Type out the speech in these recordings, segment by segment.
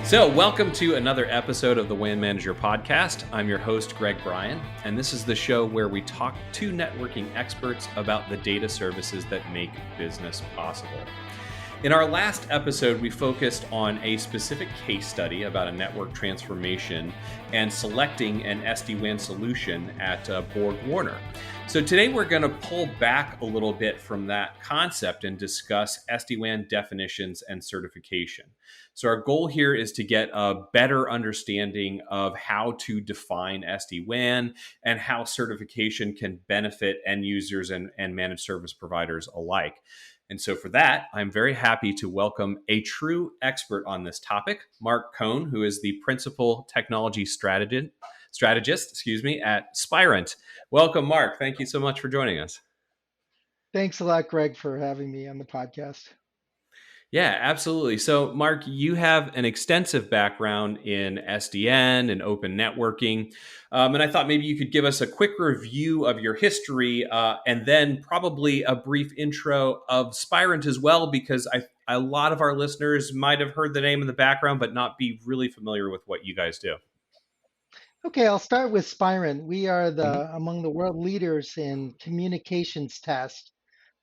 So, welcome to another episode of the WAN Manager podcast. I'm your host, Bryan, and this is the show where we talk to networking experts about the data services that make business possible. In our last episode, we focused on a specific case study about a network transformation and selecting an SD-WAN solution at Borg Warner. So today we're going to pull back a little bit from that concept and discuss SD-WAN definitions and certification. So our goal here is to get a better understanding of how to define SD-WAN and how certification can benefit end users and managed service providers alike. And so for that, I'm very happy to welcome a true expert on this topic, Marc Cohn, who is the Principal Technology Strategist at Spirent. Welcome, Marc. Thank you so much for joining us. Thanks a lot, Greg, for having me on the podcast. Yeah, absolutely. So, Marc, you have an extensive background in SDN and open networking. And I thought maybe you could give us a quick review of your history and then probably a brief intro of Spirent as well, because a lot of our listeners might have heard the name in the background, but not be really familiar with what you guys do. Okay, I'll start with Spirent. We are among the world leaders in communications test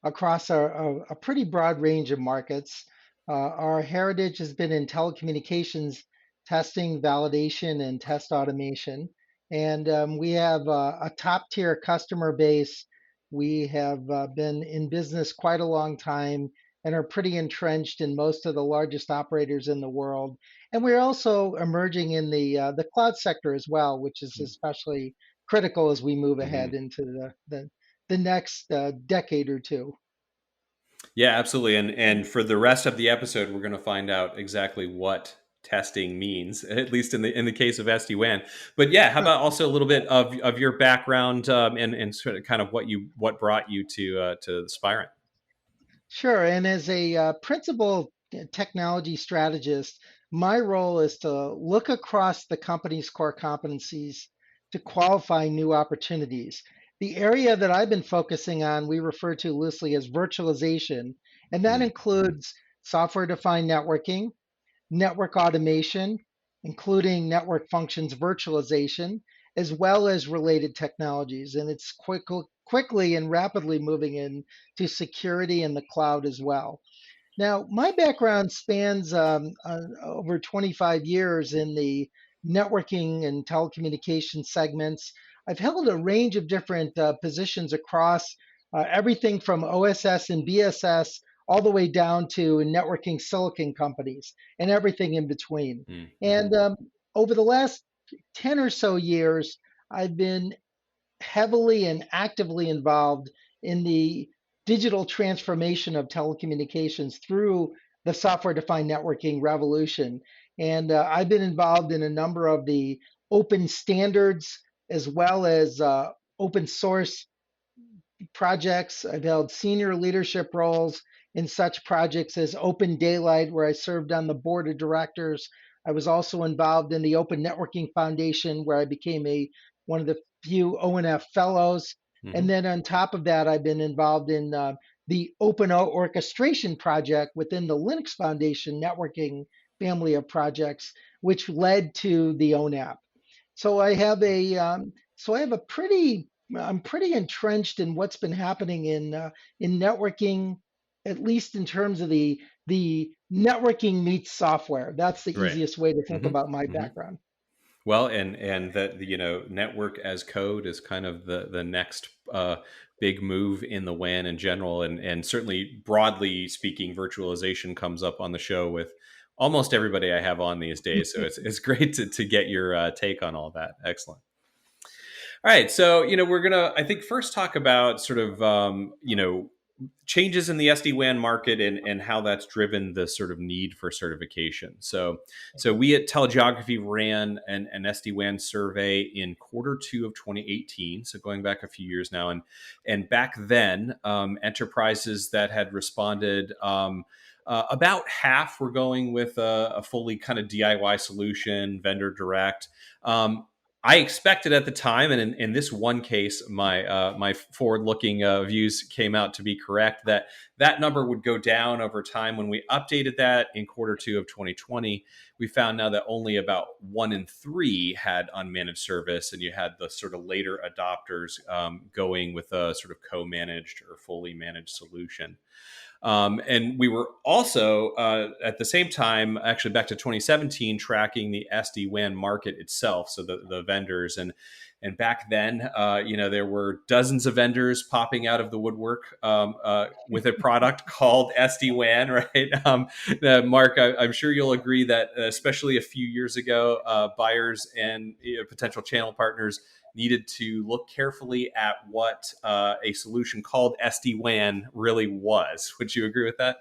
across a pretty broad range of markets. Our heritage has been in telecommunications testing, validation, and test automation. And we have a top tier customer base. We have been in business quite a long time and are pretty entrenched in most of the largest operators in the world. And we're also emerging in the cloud sector as well, which is especially critical as we move ahead into the next decade or two. Yeah, absolutely. And for the rest of the episode, we're going to find out exactly what testing means, at least in the case of SD-WAN. But yeah, how about also a little bit of your background and sort of kind of what brought you to Spirent? Sure. And as a principal technology strategist, my role is to look across the company's core competencies to qualify new opportunities. The area that I've been focusing on, we refer to loosely as virtualization, and that includes software defined networking, network automation, including network functions virtualization, as well as related technologies. And it's quickly and rapidly moving into security and the cloud as well. Now, my background spans over 25 years in the networking and telecommunications segments. I've held a range of different positions across everything from OSS and BSS all the way down to networking silicon companies and everything in between. And over the last 10 or so years, I've been heavily and actively involved in the digital transformation of telecommunications through the software defined networking revolution. And I've been involved in a number of the open standards as well as open source projects. I've held senior leadership roles in such projects as Open Daylight, where I served on the board of directors. I was also involved in the Open Networking Foundation, where I became one of the few ONF fellows. And then on top of that, I've been involved in the Open Orchestration project within the Linux Foundation networking family of projects, which led to the ONAP. So I'm pretty entrenched in what's been happening in networking, at least in terms of the networking meets software. That's the Right. easiest way to think about my Mm-hmm. background. Well, and that network as code is kind of the next big move in the WAN in general, and certainly broadly speaking, virtualization comes up on the show with almost everybody I have on these days. So it's great to get your take on all that. Excellent. All right, so we're gonna I think first talk about sort of changes in the SD-WAN market and how that's driven the sort of need for certification. So we at TeleGeography ran an SD-WAN survey in Q2 of 2018, so going back a few years now, and back then enterprises that had responded. About half were going with a fully kind of DIY solution, vendor direct. I expected at the time, and in this one case, my forward-looking views came out to be correct, that that number would go down over time. When we updated that in Q2 of 2020, we found now that only about 1 in 3 had unmanaged service, and you had the sort of later adopters going with a sort of co-managed or fully managed solution. And we were also at the same time, actually back to 2017, tracking the SD-WAN market itself, so the vendors. And back then, there were dozens of vendors popping out of the woodwork with a product called SD-WAN, right? Mark, I'm sure you'll agree that especially a few years ago, buyers and potential channel partners needed to look carefully at what a solution called SD-WAN really was. Would you agree with that?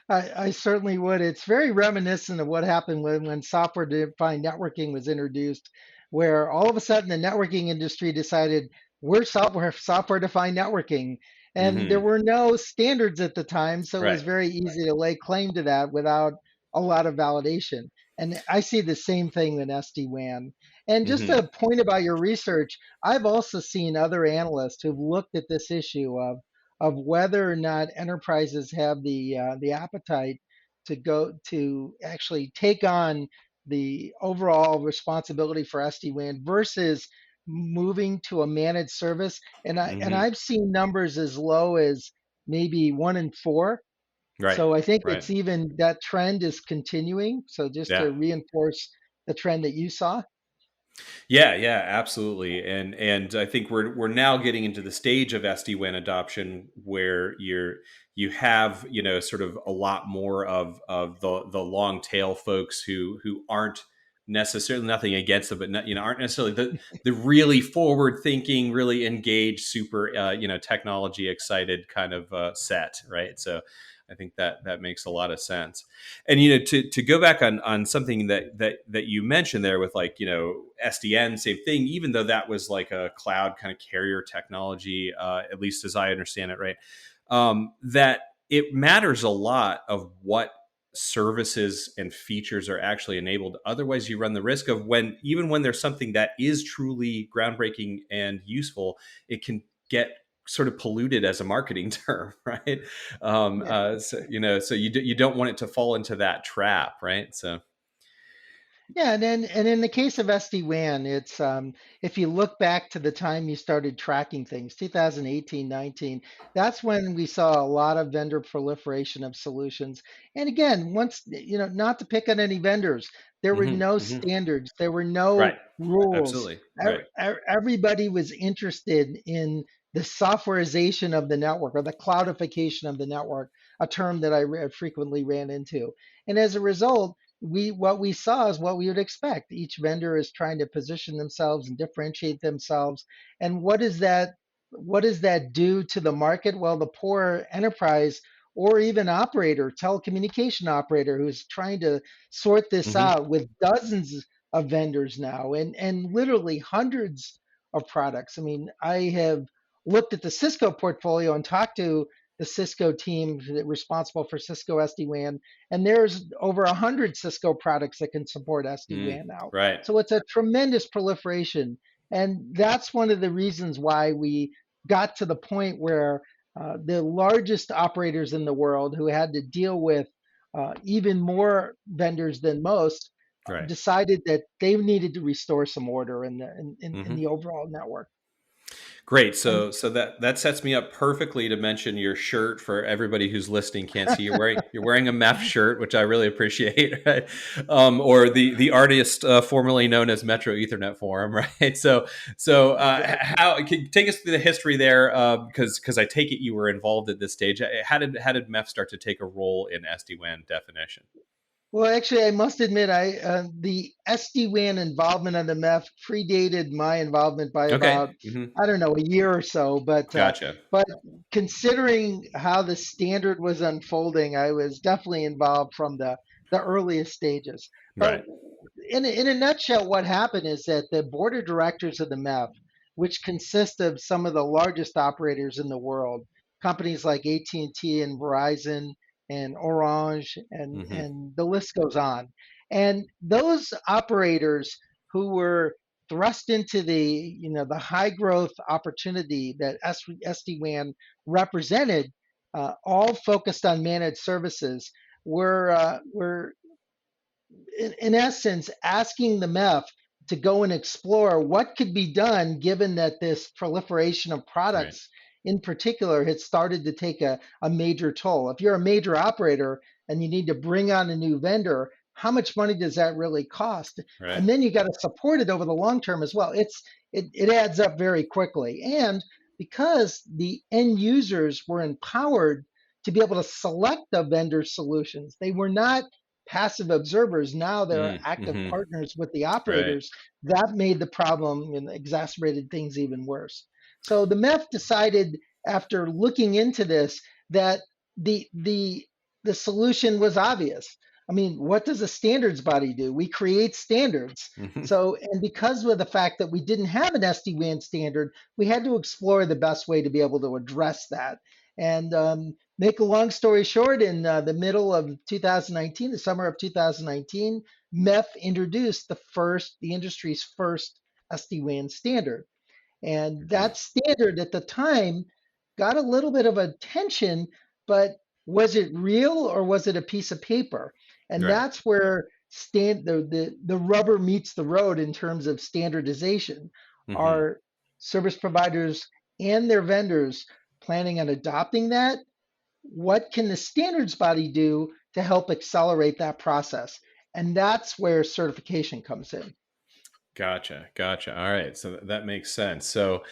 I certainly would. It's very reminiscent of what happened when software-defined networking was introduced, where all of a sudden the networking industry decided we're software-defined networking. And there Mm-hmm. were no standards at the time, so it was Right. very easy to lay claim to that without a lot of validation. And I see the same thing in SD-WAN. And just Mm-hmm. a point about your research, I've also seen other analysts who've looked at this issue of whether or not enterprises have the appetite to go to actually take on the overall responsibility for SD-WAN versus moving to a managed service. And Mm-hmm. I've seen numbers as low as maybe 1 in 4. Right. So I think Right. it's even that trend is continuing. So just Yeah. to reinforce the trend that you saw. Yeah, yeah, absolutely. And I think we're now getting into the stage of SD-WAN adoption where you have, sort of a lot more of the long tail folks who aren't necessarily, nothing against them, but not, aren't necessarily the really forward thinking, really engaged, super technology excited kind of set, right? So I think that makes a lot of sense. And to go back on something that you mentioned there with, like, SDN, same thing, even though that was like a cloud kind of carrier technology, at least as I understand it, right? That it matters a lot of what services and features are actually enabled. Otherwise, you run the risk of, even when there's something that is truly groundbreaking and useful, it can get sort of polluted as a marketing term, right? Yeah. So you don't want it to fall into that trap, right? So. Yeah, and in the case of SD-WAN, it's if you look back to the time you started tracking things, 2018, 19, that's when we saw a lot of vendor proliferation of solutions. And again, once, not to pick on any vendors, there were Hmm. no Hmm. standards, there were Right. no rules. Absolutely. Right. Everybody was interested in the softwareization of the network or the cloudification of the network, a term that I frequently ran into. And as a result, what we saw is what we would expect. Each vendor is trying to position themselves and differentiate themselves. And what does that do to the market? Well, the poor enterprise or even operator, telecommunication operator, who's trying to sort this Hmm. out with dozens of vendors now and literally hundreds of products. I mean, I have looked at the Cisco portfolio and talked to the Cisco team responsible for Cisco SD-WAN, and there's over 100 Cisco products that can support SD-WAN now. Right. So it's a tremendous proliferation. And that's one of the reasons why we got to the point where the largest operators in the world who had to deal with even more vendors than most Right. decided that they needed to restore some order in Hmm. the overall network. Great. And So that sets me up perfectly to mention your shirt. For everybody who's listening can't see, you're wearing a MEF shirt, which I really appreciate, right? Or the artist formerly known as Metro Ethernet Forum, right? exactly. How can you take us through the history there? Because I take it you were involved at this stage. How did MEF start to take a role in SD-WAN definition? Well, actually, I must admit, the SD-WAN involvement of the MEF predated my involvement by Okay. about, Hmm. I don't know, a year or so. Gotcha. But considering how the standard was unfolding, I was definitely involved from the earliest stages. But Right. in a nutshell, what happened is that the board of directors of the MEF, which consist of some of the largest operators in the world, companies like AT&T and T and Verizon and Orange, and Hmm. the list goes on. And those operators who were thrust into the high growth opportunity that SD-WAN represented, all focused on managed services, were in essence, asking the MEF to go and explore what could be done given that this proliferation of Right. products in particular had started to take a major toll. If you're a major operator and you need to bring on a new vendor, how much money does that really cost? Right. And then you got to support it over the long term as well. It adds up very quickly. And because the end users were empowered to be able to select the vendor solutions, they were not passive observers. Now they're active Mm-hmm. partners with the Right. operators. That made the problem and exacerbated things even worse. So the MEF decided, after looking into this, that the the the solution was obvious. I mean, what does a standards body do? We create standards. Mm-hmm. So, and because of the fact that we didn't have an SD-WAN standard, we had to explore the best way to be able to address that. And make a long story short, in the middle of 2019, the summer of 2019, MEF introduced the industry's first SD-WAN standard. And Mm-hmm. that standard at the time got a little bit of attention, but was it real or was it a piece of paper? And Right. that's where the rubber meets the road in terms of standardization. Mm-hmm. Are service providers and their vendors planning on adopting that? What can the standards body do to help accelerate that process? And that's where certification comes in. Gotcha. Gotcha. All right. So that makes sense. So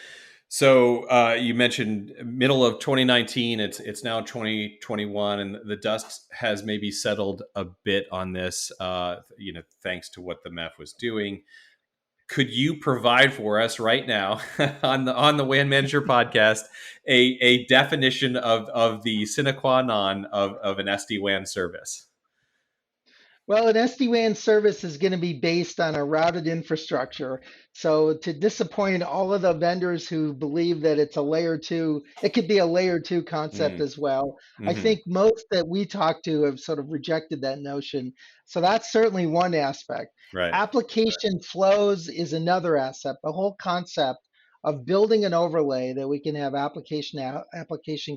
you mentioned middle of 2019. It's now 2021, and the dust has maybe settled a bit on this. Thanks to what the MEF was doing. Could you provide for us right now on the WAN Manager podcast a definition of the sine qua non of an SD-WAN service? Well, an SD-WAN service is going to be based on a routed infrastructure. So to disappoint all of the vendors who believe that it's a layer two, it could be a layer two concept Mm. as well. I Hmm. think most that we talk to have sort of rejected that notion. So that's certainly one aspect. Right. Application flows is another aspect. The whole concept of building an overlay that we can have application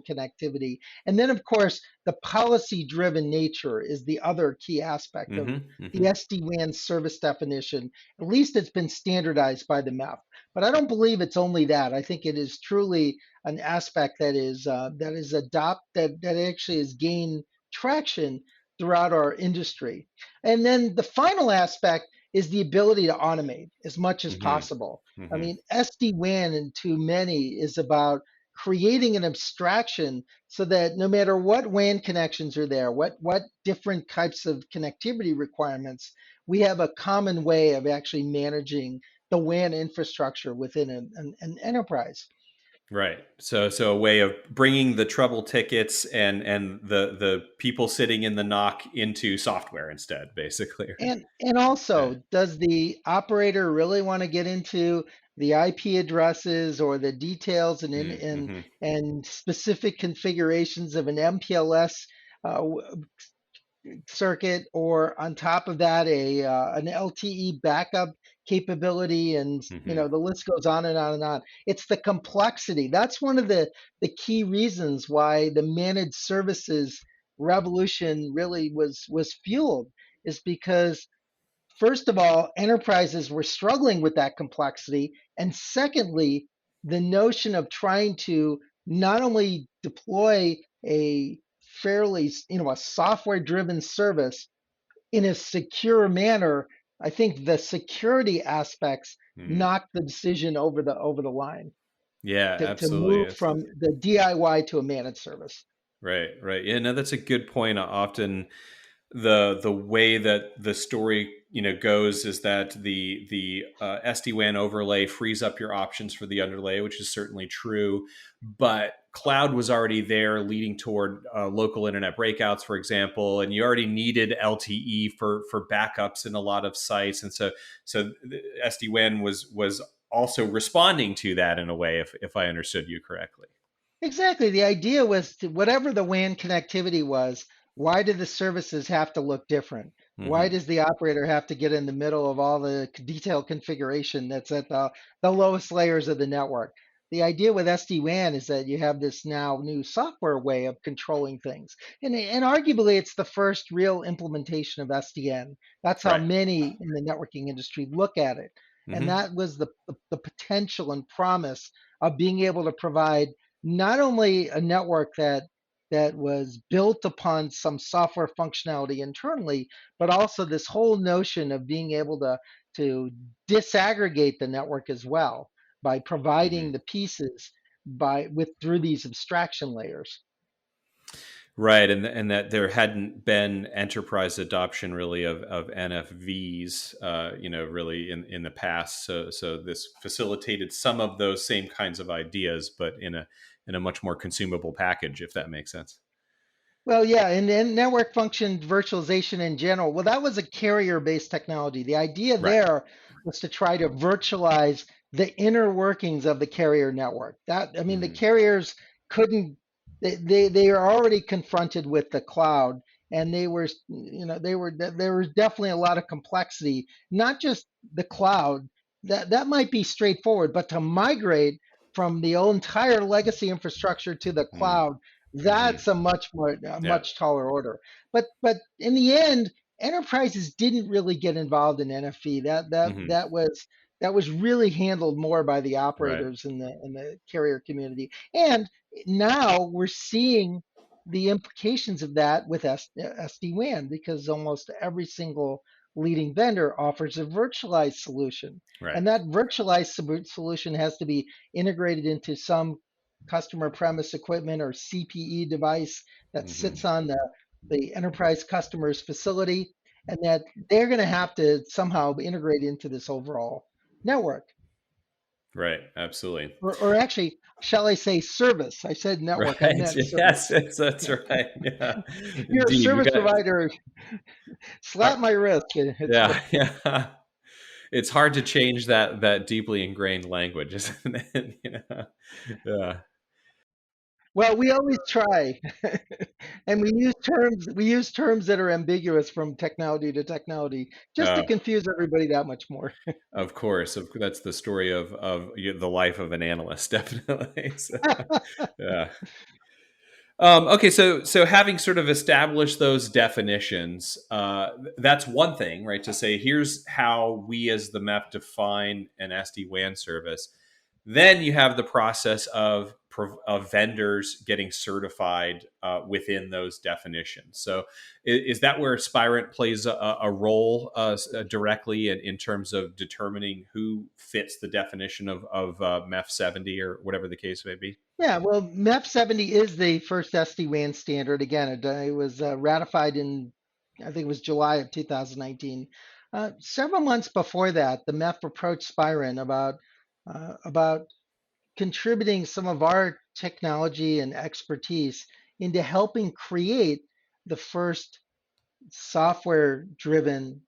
connectivity. And then of course, the policy driven nature is the other key aspect of Hmm. the Hmm. SD-WAN service definition. At least it's been standardized by the MEF. But I don't believe it's only that. I think it is truly an aspect that actually has gained traction throughout our industry. And then the final aspect is the ability to automate as much as Hmm. possible. I Hmm. mean, SD-WAN and to many is about creating an abstraction so that no matter what WAN connections are there, what different types of connectivity requirements, we have a common way of actually managing the WAN infrastructure within an enterprise. Right. So a way of bringing the trouble tickets and the people sitting in the knock into software instead, basically. And Right. also, does the operator really want to get into the IP addresses or the details Mm-hmm. and specific configurations of an MPLS uh, circuit, or on top of that an LTE backup capability, and Hmm. the list goes on and on and on. It's the complexity. That's one of the key reasons why the managed services revolution really was fueled, is because first of all, enterprises were struggling with that complexity. And secondly, the notion of trying to not only deploy a a software driven service in a secure manner, I think the security aspects Mm. knocked the decision over the line Yeah, to absolutely. move from the DIY to a managed service. Right, right. Yeah, no, that's a good point. Often the way that the story goes is that the SD-WAN overlay frees up your options for the underlay, which is certainly true. But cloud was already there, leading toward local internet breakouts, for example, and you already needed LTE for backups in a lot of sites, and so SD-WAN was also responding to that in a way, if I understood you correctly. Exactly. The idea was to whatever the WAN connectivity was, why did the services have to look different? Why Hmm. does the operator have to get in the middle of all the detailed configuration that's at the lowest layers of the network? The idea with SD-WAN is that you have this now new software way of controlling things. And arguably, it's the first real implementation of SDN. That's how Right. many in the networking industry look at it. And Hmm. that was the potential and promise of being able to provide not only a network that was built upon some software functionality internally, but also this whole notion of being able to disaggregate the network as well by Hmm. providing the pieces by with through these abstraction layers. Right, and that there hadn't been enterprise adoption really of NFVs, really in the past. So this facilitated some of those same kinds of ideas, but in a much more consumable package, if that makes sense. Well, yeah, and network function virtualization in general. Well, that was a carrier-based technology. The idea Right. there was to try to virtualize the inner workings of the carrier network. That I mean, the Hmm. carriers couldn't. They are already confronted with the cloud, and there was definitely a lot of complexity. Not just the cloud. That might be straightforward, but to migrate from the entire legacy infrastructure to the Mm. cloud, Hmm. that's a Yeah. much taller order. But in the end, enterprises didn't really get involved in NFV. Hmm. That was really handled more by the Right. operators in the carrier community. And now we're seeing the implications of that with SD-WAN because almost every single leading vendor offers a virtualized solution. Right. And that virtualized solution has to be integrated into some customer premise equipment or CPE device that Hmm. sits on the enterprise customer's facility, and that they're going to have to somehow integrate into this overall network. Right. Absolutely. Or actually, shall I say service? I said network, I Right. meant Yes. service. That's right. Yeah. You're a Indeed. We service got. provider, Our, slap my wrist. It's yeah. Yeah. It's hard to change that deeply ingrained language, isn't it? Yeah. well, we always try, and we use terms that are ambiguous from technology to technology, just to Uh, confuse everybody that much more. of course, that's the story of the life of an analyst, definitely. So, yeah. Okay, so having sort of established those definitions, that's one thing, right? To say here's how we as the MEP define an SD-WAN service. Then you have the process of vendors getting certified within those definitions. So is that where Spirent plays a role directly in terms of determining who fits the definition of MEF 70 or whatever the case may be? Yeah, well, MEF 70 is the first SD-WAN standard. Again, it was ratified in, I think it was July of 2019. Several months before that, the MEF approached Spirent about contributing some of our technology and expertise into helping create the first software driven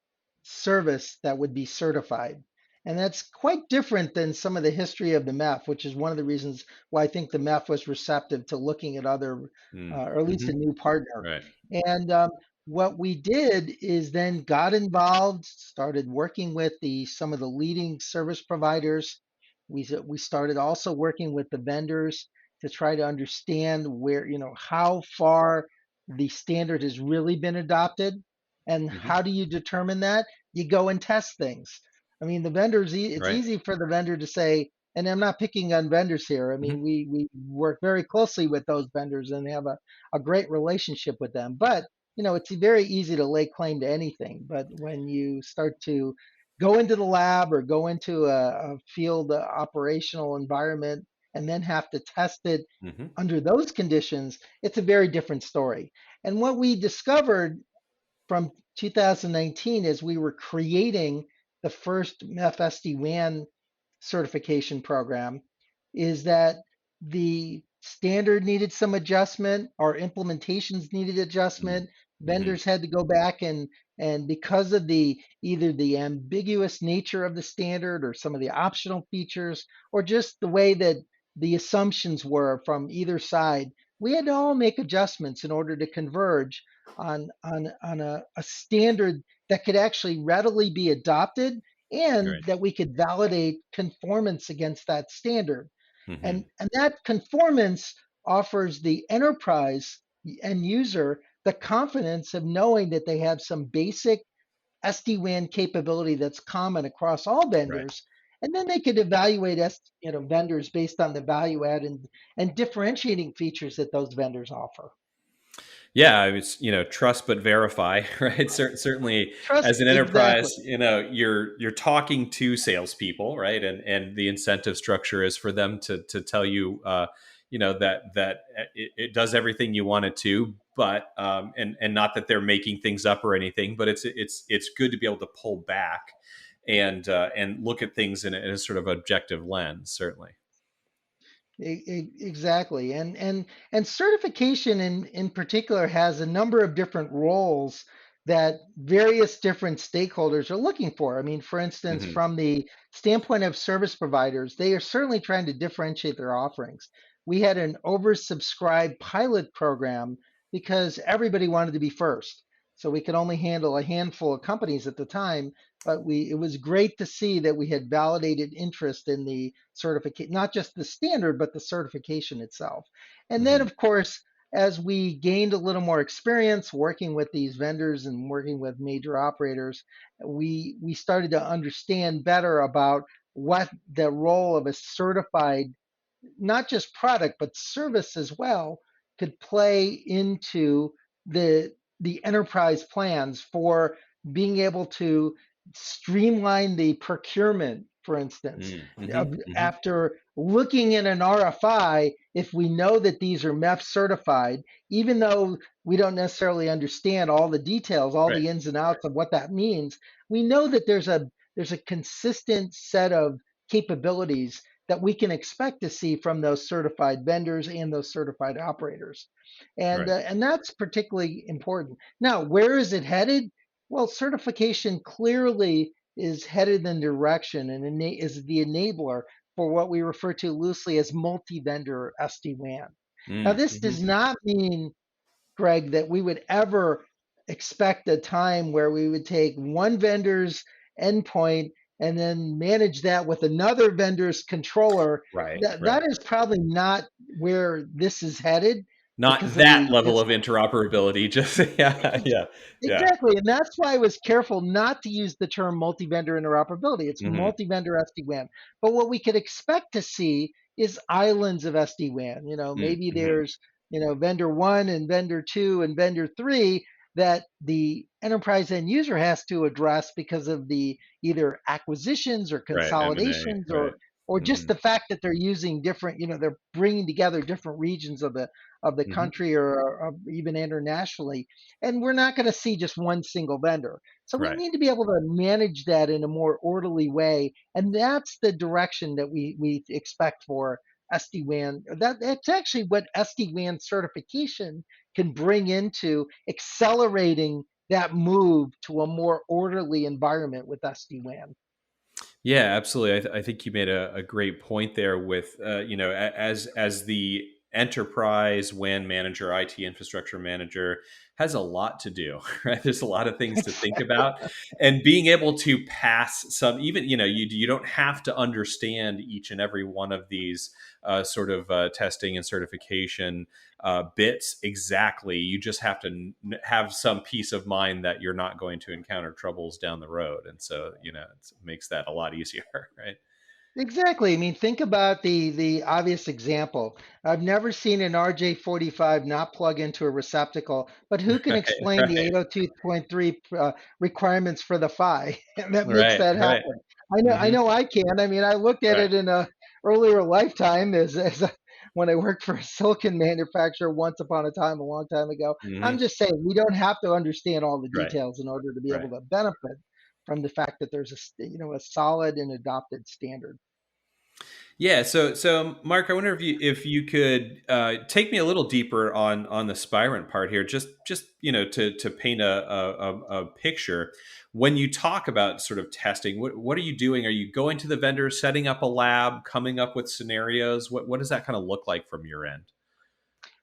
service that would be certified. And that's quite different than some of the history of the MEF, which is one of the reasons why I think the MEF was receptive to looking at other, Mm. or at least a Hmm. new partner. Right. And what we did is then got involved, started working with some of the leading service providers. We started also working with the vendors to try to understand how far the standard has really been adopted. And Hmm. how do you determine that? You go and test things. I mean, it's Right. easy for the vendor to say, and I'm not picking on vendors here. I Hmm. mean, we work very closely with those vendors and have a great relationship with them. But, it's very easy to lay claim to anything. But when you start to go into the lab or go into a field operational environment and then have to test it Hmm. under those conditions, it's a very different story. And what we discovered from 2019 as we were creating the first FSD WAN certification program is that the standard needed some adjustment, our implementations needed adjustment. Hmm. Vendors had to go back and because of the either the ambiguous nature of the standard or some of the optional features or just the way that the assumptions were from either side, we had to all make adjustments in order to converge on a standard that could actually readily be adopted and Right. that we could validate conformance against that standard. Hmm. And that conformance offers the enterprise end user the confidence of knowing that they have some basic SD-WAN capability that's common across all Right. vendors. And then they could evaluate vendors based on the value add and differentiating features that those vendors offer. Yeah, it's trust but verify, right? Certainly, Trust, as an exactly. enterprise, you're talking to salespeople, right? And the incentive structure is for them to tell you, that it does everything you want it to, but and not that they're making things up or anything, but it's good to be able to pull back and look at things in a sort of objective lens, certainly. Exactly. And certification in particular has a number of different roles that various different stakeholders are looking for. I mean, for instance, Hmm. from the standpoint of service providers, they are certainly trying to differentiate their offerings. We had an oversubscribed pilot program because everybody wanted to be first. So we could only handle a handful of companies at the time, but it was great to see that we had validated interest in the certification, not just the standard, but the certification itself. And then, Hmm. of course, as we gained a little more experience working with these vendors and working with major operators, we started to understand better about what the role of a certified, not just product but service as well, could play into the the enterprise plans for being able to streamline the procurement, for instance. Hmm. Hmm. After looking at an RFI, if we know that these are MEF certified, even though we don't necessarily understand all the details, all Right. the ins and outs of what that means, we know that there's a consistent set of capabilities that we can expect to see from those certified vendors and those certified operators. Right. And that's particularly important. Now, where is it headed? Well, certification clearly is headed in the direction and is the enabler for what we refer to loosely as multi-vendor SD-WAN. Now, this Mm-hmm. does not mean, Greg, that we would ever expect a time where we would take one vendor's endpoint and then manage that with another vendor's controller. Right. That Right. is probably not where this is headed because Not of that the level it's of interoperability. Just yeah, ex- yeah, yeah. exactly, and that's why I was careful not to use the term multi-vendor interoperability. It's Hmm. multi-vendor SD-WAN. But what we could expect to see is islands of SD-WAN. Maybe Mm-hmm. there's vendor one and vendor two and vendor three that the enterprise end user has to address because of the either acquisitions or Right. M&A. consolidations Right. or just Hmm. the fact that they're using different, they're bringing together different regions of the Hmm. country or even internationally, and we're not going to see just one single vendor. So we Right. need to be able to manage that in a more orderly way, and that's the direction that we expect for SD-WAN. That's actually what SD-WAN certification can bring into accelerating that move to a more orderly environment with SD-WAN. Yeah, absolutely. I think you made a great point there with as the enterprise WAN manager, IT infrastructure manager has a lot to do, right? There's a lot of things to think about, and being able to pass some, even you don't have to understand each and every one of these sort of testing and certification bits exactly. You just have to have some peace of mind that you're not going to encounter troubles down the road, and so it makes that a lot easier, right? Exactly. I mean, think about the obvious example. I've never seen an RJ45 not plug into a receptacle, but who can Right, explain the right. 802.3 requirements for the PHY that makes Right, that right. happen? I know, I Hmm. know, I can. I mean, I looked at Right. it in a earlier lifetime when I worked for a silicon manufacturer once upon a time, a long time ago. I'm Hmm. just saying we don't have to understand all the Right. details in order to be able Right. to benefit from the fact that there's a solid and adopted standard. Yeah. So Mark, I wonder if you could take me a little deeper on the Spirent part here, just to paint a picture. When you talk about sort of testing, what are you doing? Are you going to the vendor, setting up a lab, coming up with scenarios? What does that kind of look like from your end?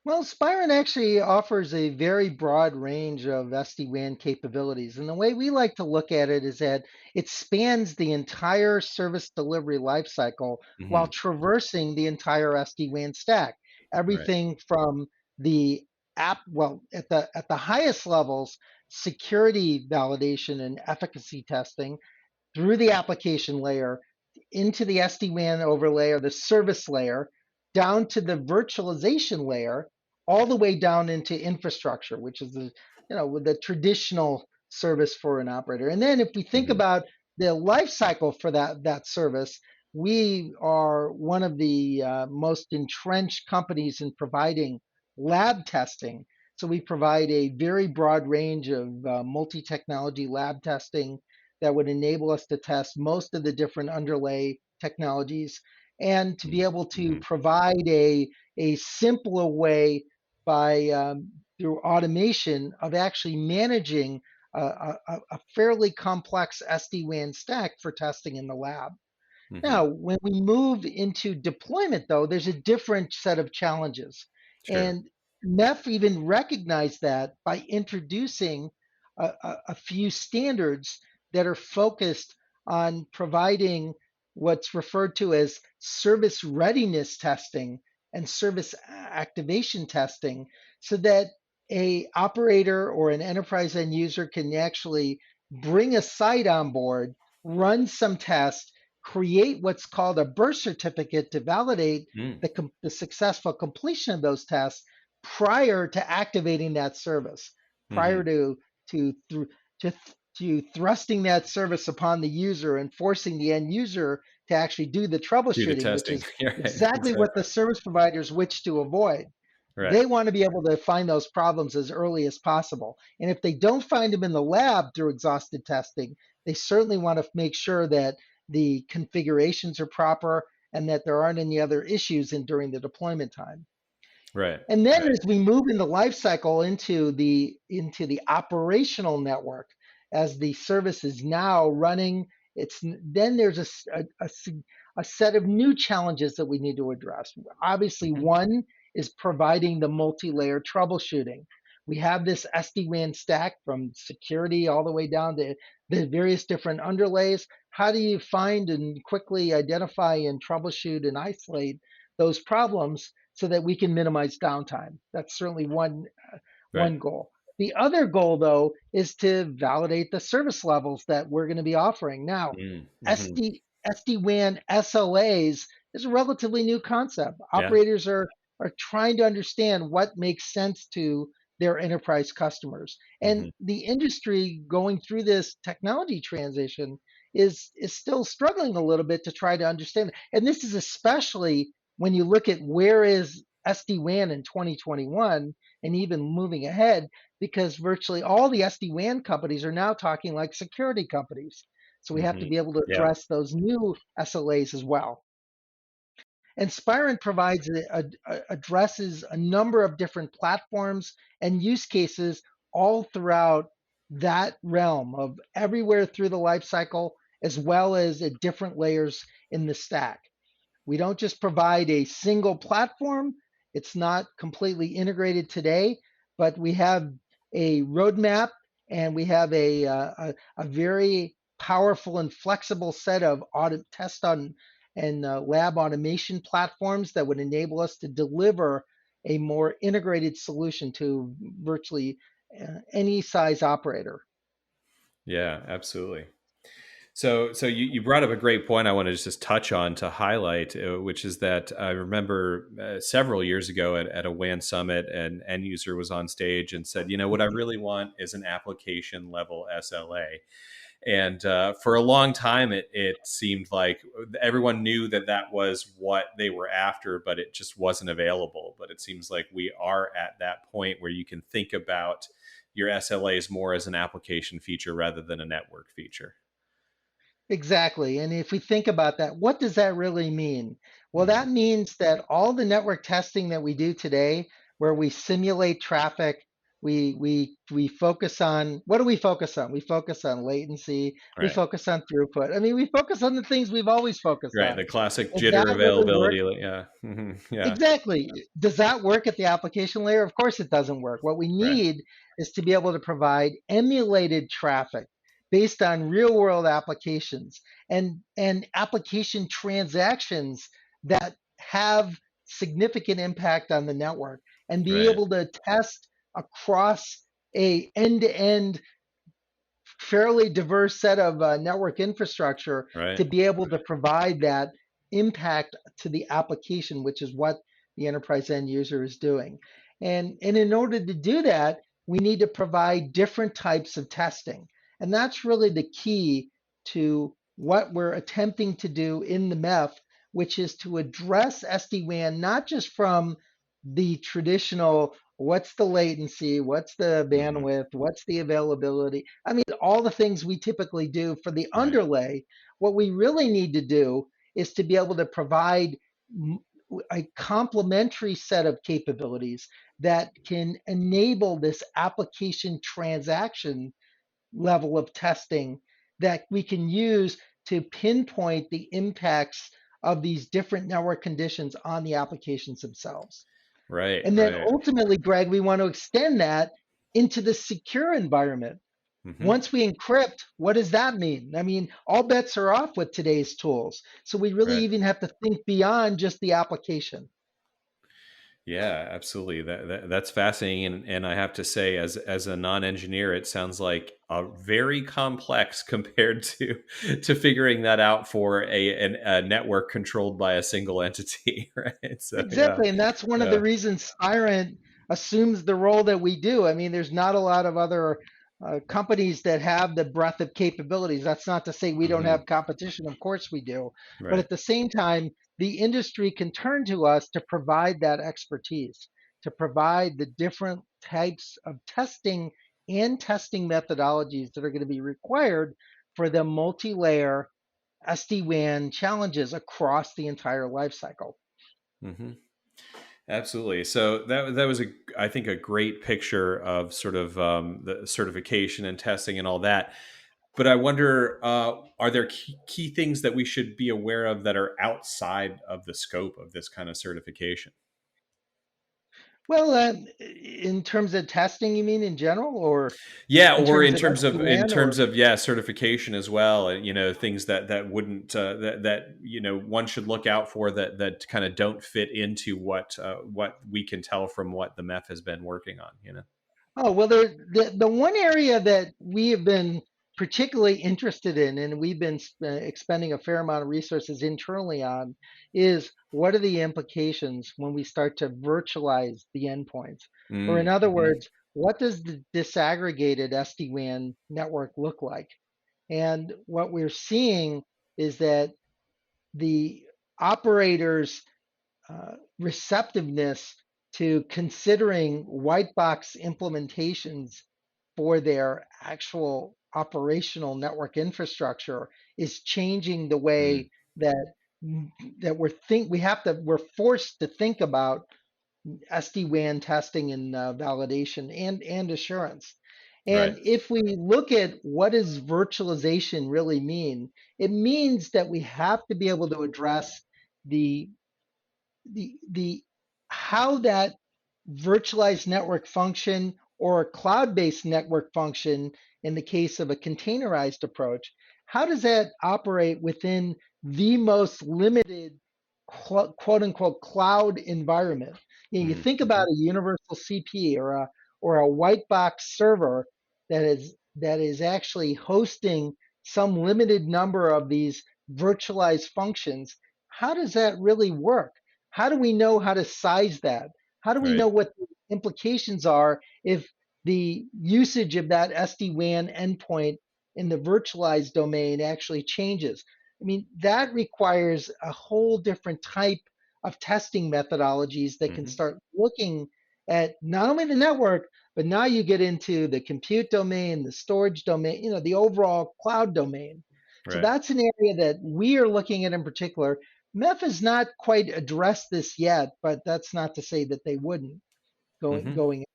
Well, Spirent actually offers a very broad range of SD-WAN capabilities. And the way we like to look at it is that it spans the entire service delivery lifecycle while Hmm. traversing the entire SD-WAN stack. Right. Everything from the app, well, at the highest levels, security validation and efficacy testing through the application layer into the SD-WAN overlay or the service layer, down to the virtualization layer, all the way down into infrastructure, which is the traditional service for an operator. And then if we think Hmm. about the life cycle for that service, we are one of the most entrenched companies in providing lab testing. So we provide a very broad range of multi-technology lab testing that would enable us to test most of the different underlay technologies and to be able to Hmm. provide a simpler way by through automation of actually managing a fairly complex SD-WAN stack for testing in the lab. Hmm. Now, when we move into deployment, though, there's a different set of challenges. Sure. And MEF even recognized that by introducing a few standards that are focused on providing what's referred to as service readiness testing and service activation testing so that a operator or an enterprise end user can actually bring a site on board, run some tests, create what's called a burst certificate to validate Mm. the successful completion of those tests prior to activating that service, Hmm. prior to to to, to thrusting that service upon the user and forcing the end user to actually do the Do the troubleshooting, which testing. is Right. exactly what the Exactly. service providers wish to avoid. Right. They want to be able to find those problems as early as possible. And if they don't find them in the lab through exhaustive testing, they certainly want to make sure that the configurations are proper and that there aren't any other issues during the deployment time. Right. And then Right. as we move in the life cycle into the operational network, as the service is now running, it's then there's a set of new challenges that we need to address. Obviously, Hmm. one is providing the multi-layer troubleshooting. We have this SD-WAN stack from security all the way down to the various different underlays. How do you find and quickly identify and troubleshoot and isolate those problems so that we can minimize downtime? That's certainly Right. one goal. The other goal, though, is to validate the service levels that we're going to be offering. Now, Mm-hmm. SD-WAN SLAs is a relatively new concept. Yeah. Operators are trying to understand what makes sense to their enterprise customers. And Hmm. the industry going through this technology transition is still struggling a little bit to try to understand. And this is especially when you look at where is SD-WAN in 2021 and even moving ahead, because virtually all the SD-WAN companies are now talking like security companies. So we have to Hmm. be able to Yeah. address those new SLAs as well. And Spirent addresses a number of different platforms and use cases all throughout that realm of everywhere through the life cycle, as well as at different layers in the stack. We don't just provide a single platform. It's not completely integrated today, but we have a roadmap and we have a very powerful and flexible set of test on and lab automation platforms that would enable us to deliver a more integrated solution to virtually any size operator. Yeah. Absolutely. So you brought up a great point I want to just touch on to highlight, which is that I remember several years ago at a WAN summit, an end user was on stage and said, what I really want is an application level SLA. And for a long time, it seemed like everyone knew that that was what they were after, but it just wasn't available. But it seems like we are at that point where you can think about your SLAs more as an application feature rather than a network feature. Exactly. And if we think about that, what does that really mean? Well, Hmm. that means that all the network testing that we do today, where we simulate traffic, We focus on, what do we focus on? We focus on latency. We Right. focus on throughput. I mean, we focus on the things we've always focused Right. on. The classic Does jitter that really work? availability. Yeah. Yeah. Exactly. Does that work at the application layer? Of course it doesn't work. What we Right. need is to be able to provide emulated traffic based on real world applications and application transactions that have significant impact on the network and be Right. able to test across a end-to-end fairly diverse set of network infrastructure Right. to be able to provide that impact to the application, which is what the enterprise end user is doing. And in order to do that, we need to provide different types of testing. And that's really the key to what we're attempting to do in the MEF, which is to address SD-WAN not just from the traditional what's the latency, what's the Hmm. bandwidth, what's the availability. I mean, all the things we typically do for the Right. underlay. What we really need to do is to be able to provide a complementary set of capabilities that can enable this application transaction level of testing that we can use to pinpoint the impacts of these different network conditions on the applications themselves. Right. And then Right. ultimately, Greg, we want to extend that into the secure environment. Hmm. Once we encrypt, what does that mean? I mean, all bets are off with today's tools. So we really Right. even have to think beyond just the application. Yeah, absolutely. That's fascinating, and I have to say, as a non-engineer, it sounds like a very complex compared to figuring that out for a network controlled by a single entity, right? So yeah, Exactly. And that's one of the yeah. reasons Spirent assumes the role that we do. I mean, there's not a lot of other companies that have the breadth of capabilities. That's not to say we don't Hmm. have competition. Of course we do. But Right. at the same time, the industry can turn to us to provide that expertise, to provide the different types of testing and testing methodologies that are going to be required for the multi layer SD-WAN challenges across the entire lifecycle. Hmm. Absolutely. So that was I think a great picture of sort of the certification and testing and all that. But I wonder, are there key things that we should be aware of that are outside of the scope of this kind of certification? Well, in terms of testing, you mean in general, or Yeah, in or terms of in SD-WAN, terms or of yeah certification as well. Things that wouldn't that one should look out for that kind of don't fit into what we can tell from what the MEF has been working on. oh, well, the one area that we have been particularly interested in, and we've been expending a fair amount of resources internally on, is what are the implications when we start to virtualize the endpoints? Or in other Mm-hmm. words, what does the disaggregated SD-WAN network look like? And what we're seeing is that the operators receptiveness to considering white box implementations for their actual operational network infrastructure is changing the Mm. way that we're forced to think about SD-WAN testing and validation and assurance. Right. And if we look at what does virtualization really mean, it means that we have to be able to address the the how that virtualized network function or a cloud-based network function in the case of a containerized approach, how does that operate within the most limited quote unquote cloud environment? You think Mm-hmm. about a universal CP or a white box server that is actually hosting some limited number of these virtualized functions. How does that really work? How do we know how to size that? How do we Right. know what the implications are if the usage of that SD-WAN endpoint in the virtualized domain actually changes? I mean, that requires a whole different type of testing methodologies that can Mm-hmm. start looking at not only the network, but now you get into the compute domain, the storage domain, the overall cloud domain. So Right. that's an area that we are looking at in particular. MEF has not quite addressed this yet, but that's not to say that they wouldn't Mm-hmm. going.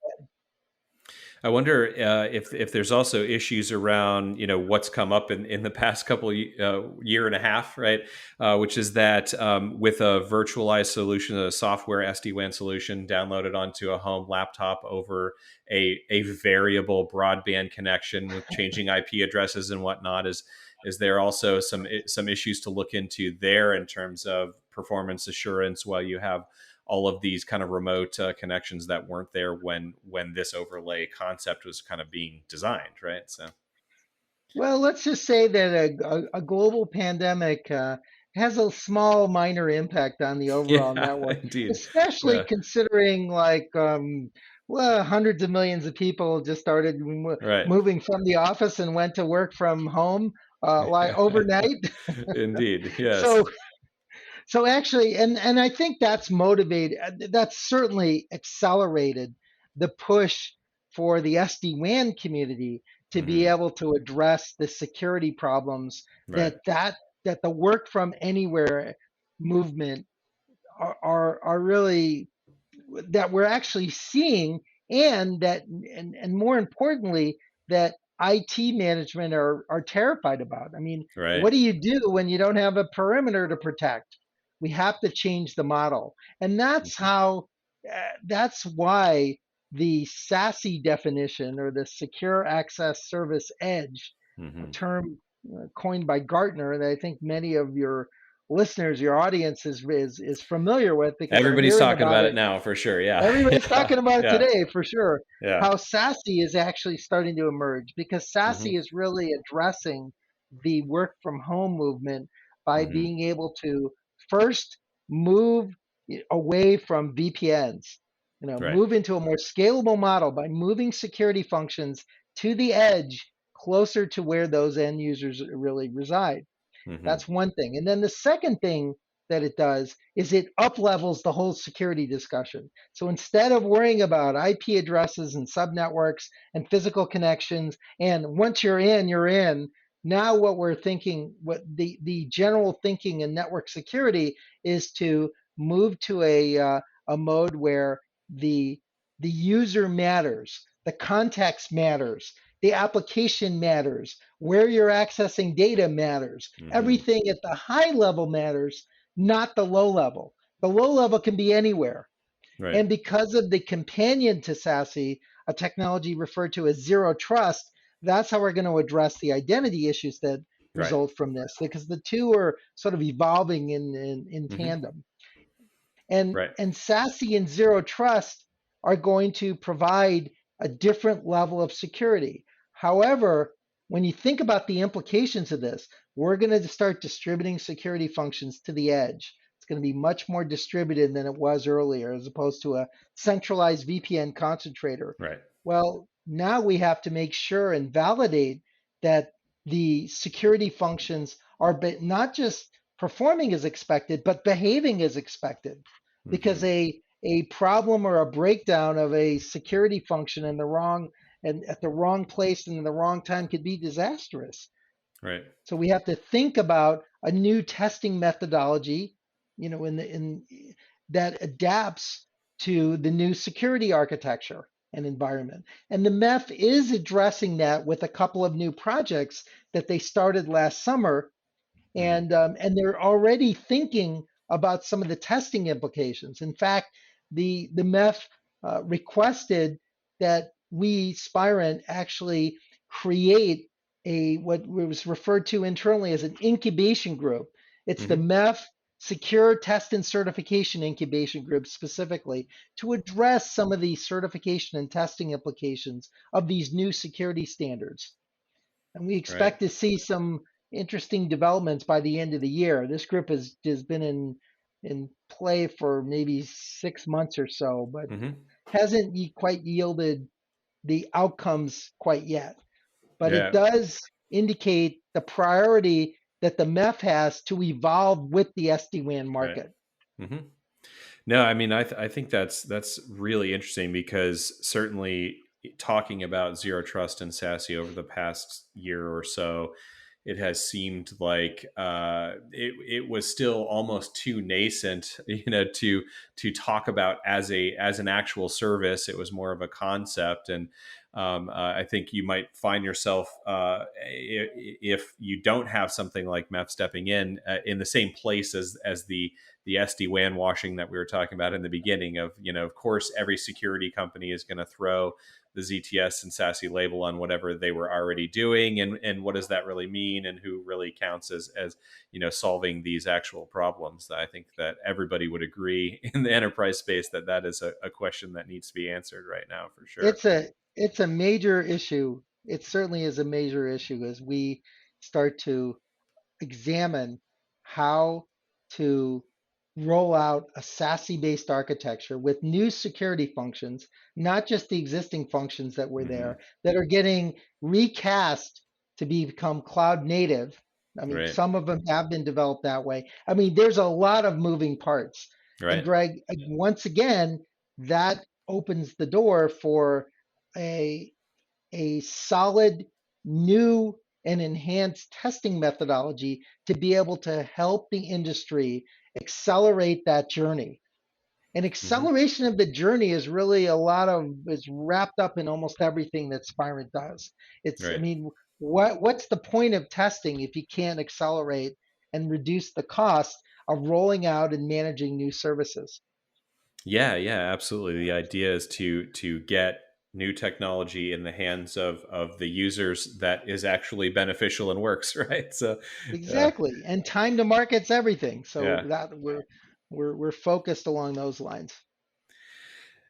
I wonder if there's also issues around what's come up in the past couple year and a half, right? Which is that with a virtualized solution, a software SD-WAN solution downloaded onto a home laptop over a variable broadband connection with changing IP addresses and whatnot, is there also some issues to look into there in terms of performance assurance while you have all of these kind of remote connections that weren't there when this overlay concept was kind of being designed, right? So Well, let's just say that a global pandemic has a small, minor impact on the overall yeah, network, indeed, especially yeah, considering well, hundreds of millions of people just started right, moving from the office and went to work from home like overnight. indeed, yes, So so actually, and I think that's motivated, that's certainly accelerated the push for the SD-WAN community to be hmm able to address the security problems right, that the work from anywhere movement are really that we're actually seeing, and and more importantly that IT management are terrified about. I mean, right, what do you do when you don't have a perimeter to protect? We have to change the model, and that's why the SASE definition, or the Secure Access Service Edge, a hmm term coined by Gartner that I think many of your listeners, your audience is familiar with because they're Everybody's hearing talking about about it it. now for sure. Yeah, Everybody's yeah, talking about it yeah, today for sure. yeah, How SASE is actually starting to emerge because hmm SASE is really addressing the work from home movement by hmm being able to first move away from VPNs, right, move into a more scalable model by moving security functions to the edge closer to where those end users really reside. hmm That's one thing. And then the second thing that it does is it up levels the whole security discussion. So instead of worrying about IP addresses and subnetworks and physical connections, and once you're in, now what we're thinking, what the general thinking in network security is to move to a mode where the the user matters, the context matters, the application matters, where you're accessing data matters. hmm Everything at the high level matters, not the low level. The low level can be anywhere. right, And because of the companion to SASE, a technology referred to as zero trust, that's how we're going to address the identity issues that right, result from this, because the two are sort of evolving in hmm tandem. And right, and SASE and zero trust are going to provide a different level of security. However, when you think about the implications of this, we're going to start distributing security functions to the edge. It's going to be much more distributed than it was earlier, as opposed to a centralized VPN concentrator. right, Well, now we have to make sure and validate that the security functions are not just performing as expected, but behaving as expected. Because hmm a problem or a breakdown of a security function in the wrong and at the wrong place and in the wrong time could be disastrous. right, So we have to think about a new testing methodology, in that adapts to the new security architecture and environment. And the MEF is addressing that with a couple of new projects that they started last summer, hmm and they're already thinking about some of the testing implications. In fact, the MEF requested that we Spirent actually create a what was referred to internally as an incubation group. It's the hmm MEF Secure Test and Certification Incubation Group specifically to address some of the certification and testing implications of these new security standards. And we right, expect to see some interesting developments by the end of the year. This group has been in play for maybe 6 months or so, but hmm hasn't quite yielded the outcomes quite yet. But it yeah, does indicate the priority that the MEF has to evolve with the SD-WAN right. market. hmm No, I mean, I think that's really interesting because certainly talking about zero trust and SASE over the past year or so, it has seemed like it was still almost too nascent, to talk about as an actual service. It was more of a concept, and I think you might find yourself, if you don't have something like MEF stepping in the same place as the SD-WAN washing that we were talking about in the beginning of, of course, every security company is going to throw the ZTS and SASE label on whatever they were already doing. And what does that really mean? And who really counts as solving these actual problems? I think that everybody would agree in the enterprise space that that is a question that needs to be answered right now for sure. It's a major issue. It certainly is a major issue as we start to examine how to roll out a SASE-based architecture with new security functions, not just the existing functions that were Hmm. there, that are getting recast to become cloud native. I mean, Right. some of them have been developed that way. I mean, there's a lot of moving parts. And Right. Greg, once again, that opens the door for a a solid new and enhanced testing methodology to be able to help the industry accelerate that journey. And Hmm. acceleration of the journey is really a lot of is wrapped up in almost everything that Spirent does. I Right. mean, what's the point of testing if you can't accelerate and reduce the cost of rolling out and managing new services? Yeah, yeah, absolutely. The idea is to get new technology in the hands of the users that is actually beneficial and works, right? So, yeah, Exactly. And time to market's everything. So yeah. that we're focused along those lines.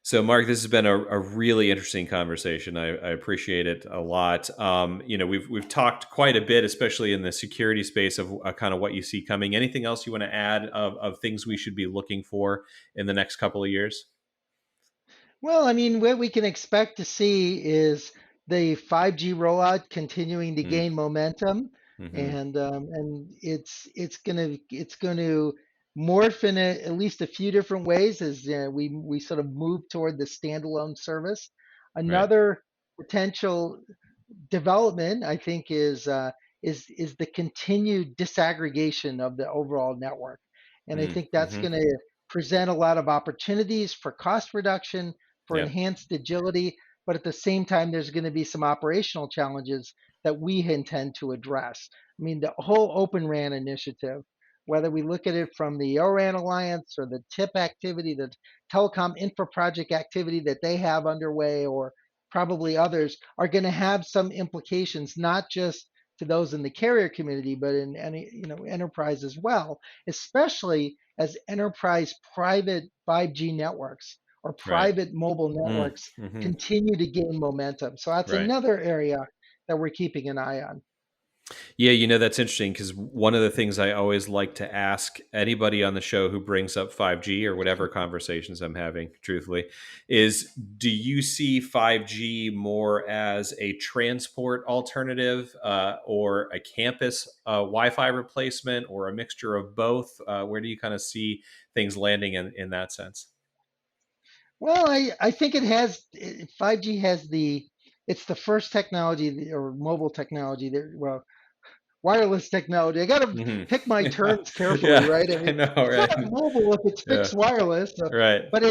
So, Mark, this has been a really interesting conversation. I appreciate it a lot. We've talked quite a bit, especially in the security space, of kind of what you see coming. Anything else you want to add of things we should be looking for in the next couple of years? Well, I mean, what we can expect to see is the 5G rollout continuing to Mm, gain momentum, mm-hmm. and it's going to morph in at least a few different ways as we sort of move toward the standalone service. Right. Another potential development, I think, is the continued disaggregation of the overall network, and I Mm, think that's mm-hmm. going to present a lot of opportunities for cost reduction, for Yep. enhanced agility, but at the same time, there's going to be some operational challenges that we intend to address. I mean, the whole Open RAN initiative, whether we look at it from the ORAN Alliance or the TIP activity, the telecom infra project activity that they have underway, or probably others, are going to have some implications, not just to those in the carrier community, but in any enterprise as well, especially as enterprise private 5G networks or Right. private mobile Mm, networks mm-hmm. continue to gain momentum. So that's Right. another area that we're keeping an eye on. Yeah, that's interesting because one of the things I always like to ask anybody on the show who brings up 5G or whatever conversations I'm having, truthfully, is do you see 5G more as a transport alternative or a campus Wi Fi replacement or a mixture of both? Where do you kind of see things landing in that sense? Well, I think 5G has it's the first technology or mobile technology that, well, wireless technology. I got to Hmm. pick my terms carefully, Yeah, right? I I mean, know, it's not right? mobile if it's Yeah, fixed wireless, right. but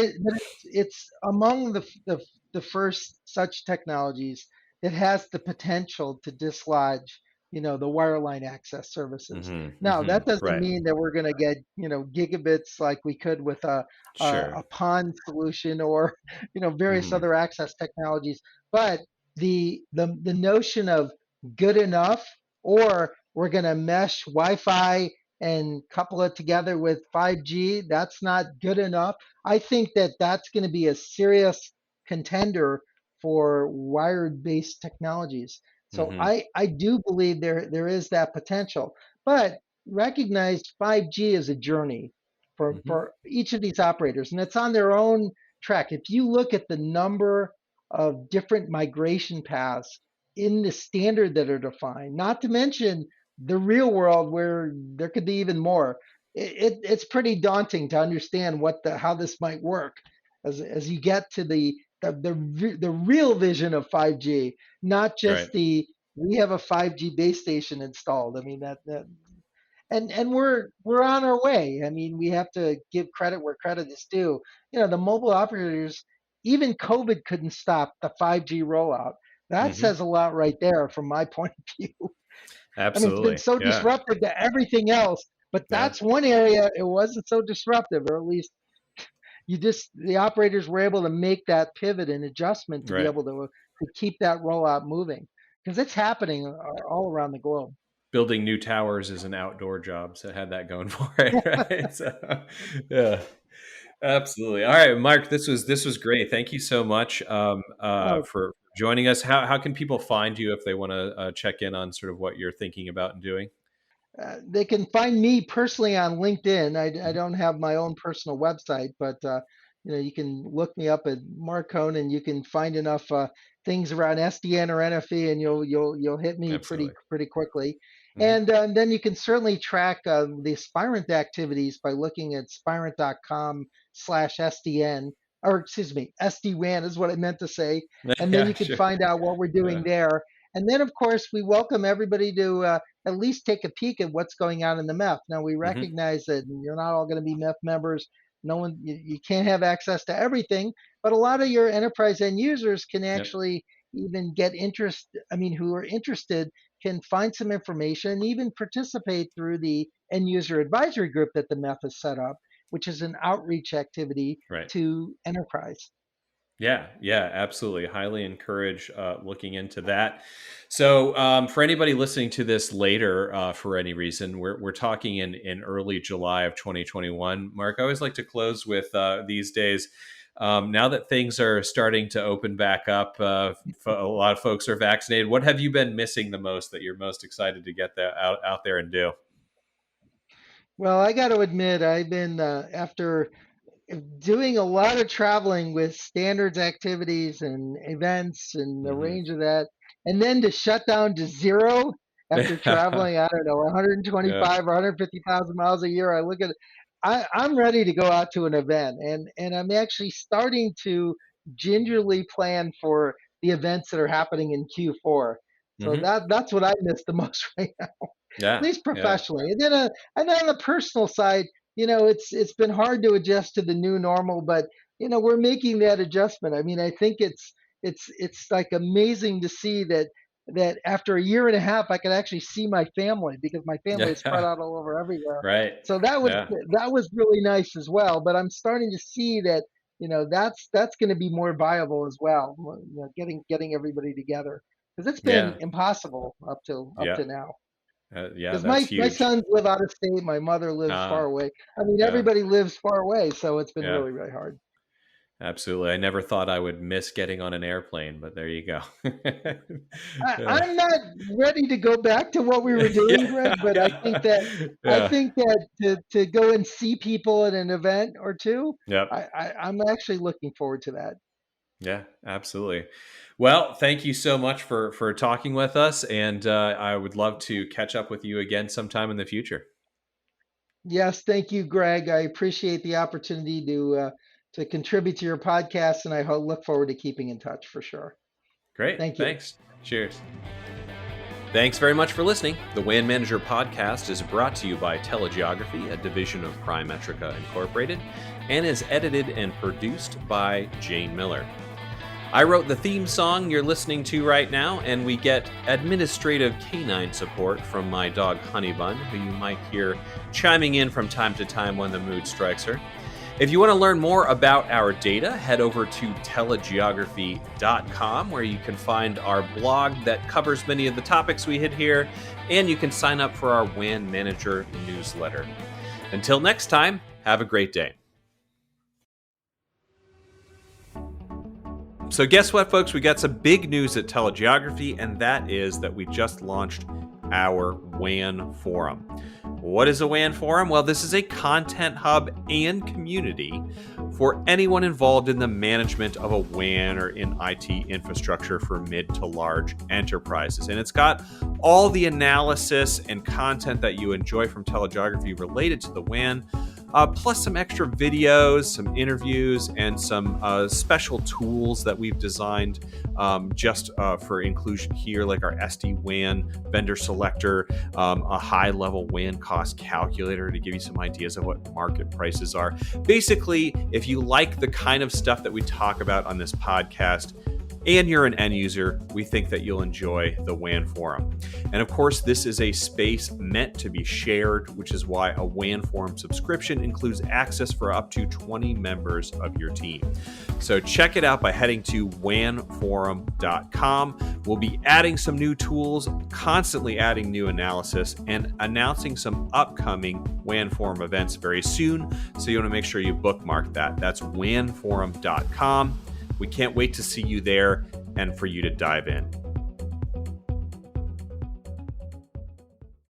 it's among the first such technologies that has the potential to dislodge, the wireline access services. Hmm. Now, Hmm. that doesn't Right. mean that we're going to get, gigabits like we could with a Sure. PON solution or, various Hmm. other access technologies, but the notion of good enough, or we're going to mesh Wi-Fi and couple it together with 5G. That's not good enough. I think that that's going to be a serious contender for wired-based technologies. So Hmm. I do believe there is that potential, but recognize 5G is a journey Hmm. for each of these operators, and it's on their own track. If you look at the number of different migration paths in the standard that are defined, not to mention the real world where there could be even more. It's pretty daunting to understand how this might work as you get to the real vision of 5G, not Right. just the we have a 5G base station installed. I mean that and we're on our way. I mean, we have to give credit where credit is due. The mobile operators, even COVID couldn't stop the 5G rollout. That Hmm. says a lot right there from my point of view. I mean, it's been Absolutely. so Yeah. disruptive to everything else, but Yeah. that's one area it wasn't so disruptive, or at least the operators were able to make that pivot and adjustment to be Right. able to keep that rollout moving because it's happening all around the globe. Building new towers is an outdoor job, so it had that going for it, right? So, yeah, absolutely. All right, Mark, this was great. Thank you so much Oh, for joining us. How can people find you if they want to check in on sort of what you're thinking about and doing? they can find me personally on LinkedIn. I Mhm. don't have my own personal website, but you can look me up at Marc Cohn, and you can find enough things around SDN or NFE, and you'll hit me Absolutely. pretty quickly. Hmm. And then you can certainly track the Spirent activities by looking at spirent.com/SDN, or excuse me, SD-WAN is what I meant to say. And then Yeah, you can sure. find out what we're doing Yeah. there. And then, of course, we welcome everybody to at least take a peek at what's going on in the MEF. Now, we Hmm. recognize that you're not all going to be MEF members. No one, you can't have access to everything, but a lot of your enterprise end users can Yep. actually even get interest. I mean, who are interested can find some information, even participate through the end user advisory group that the MEF has set up, which is an outreach activity Right. to enterprise. Yeah, yeah, absolutely. Highly encourage looking into that. So, for anybody listening to this later, for any reason, we're talking in early July of 2021. Mark, I always like to close with these days. Now that things are starting to open back up, a lot of folks are vaccinated. What have you been missing the most that you're most excited to get that out there and do? Well, I got to admit, I've been after doing a lot of traveling with standards activities and events and the Hmm. range of that, and then to shut down to zero after traveling, I don't know, Yeah. 125 or 150,000 miles a year. I look at it, I'm ready to go out to an event, and I'm actually starting to gingerly plan for the events that are happening in Q4. So Hmm. that's what I miss the most right now, at Yeah. least Yeah. professionally. And then on the personal side, it's been hard to adjust to the new normal, but we're making that adjustment. I mean, I think it's like amazing to see that after a year and a half I could actually see my family because my family is spread Yeah. out all over everywhere. Right. So that was Yeah. that was really nice as well, but I'm starting to see that that's going to be more viable as well, getting everybody together, because it's been Yeah. impossible up Yeah. to now. Yeah. Because That's my huge. sons live out of state, my mother lives far Ah. away. I mean, Yeah. everybody lives far away, so it's been Yeah. really hard. Absolutely. I never thought I would miss getting on an airplane, but there you go. Yeah. I'm not ready to go back to what we were doing, Greg, Yeah. but Yeah. I Yeah. think that to go and see people at an event or two, Yep. I'm actually looking forward to that. Yeah. Absolutely. Well, thank you so much for talking with us, and I would love to catch up with you again sometime in the future. Yes, thank you, Greg. I appreciate the opportunity to contribute to your podcast, and look forward to keeping in touch for sure. Great. Thank you. Thanks. Cheers. Thanks very much for listening. The WAN Manager podcast is brought to you by TeleGeography, a division of Primetrica Incorporated, and is edited and produced by Jane Miller. I wrote the theme song you're listening to right now, and we get administrative canine support from my dog Honeybun, who you might hear chiming in from time to time when the mood strikes her. If you want to learn more about our data, head over to telegeography.com, where you can find our blog that covers many of the topics we hit here, and you can sign up for our WAN Manager newsletter. Until next time, have a great day. So guess what, folks? We got some big news at TeleGeography, and that is that we just launched our WAN Forum. What is a WAN Forum? Well, this is a content hub and community for anyone involved in the management of a WAN or in IT infrastructure for mid to large enterprises. And it's got all the analysis and content that you enjoy from TeleGeography related to the WAN, plus some extra videos, some interviews, and some special tools that we've designed just for inclusion here, like our SD-WAN vendor selector, a high-level WAN cost calculator to give you some ideas of what market prices are. Basically, if you like the kind of stuff that we talk about on this podcast, and you're an end user, we think that you'll enjoy the WAN Forum. And of course, this is a space meant to be shared, which is why a WAN Forum subscription includes access for up to 20 members of your team. So check it out by heading to wanforum.com. We'll be adding some new tools, constantly adding new analysis, and announcing some upcoming WAN Forum events very soon. So you want to make sure you bookmark that. That's wanforum.com. We can't wait to see you there and for you to dive in.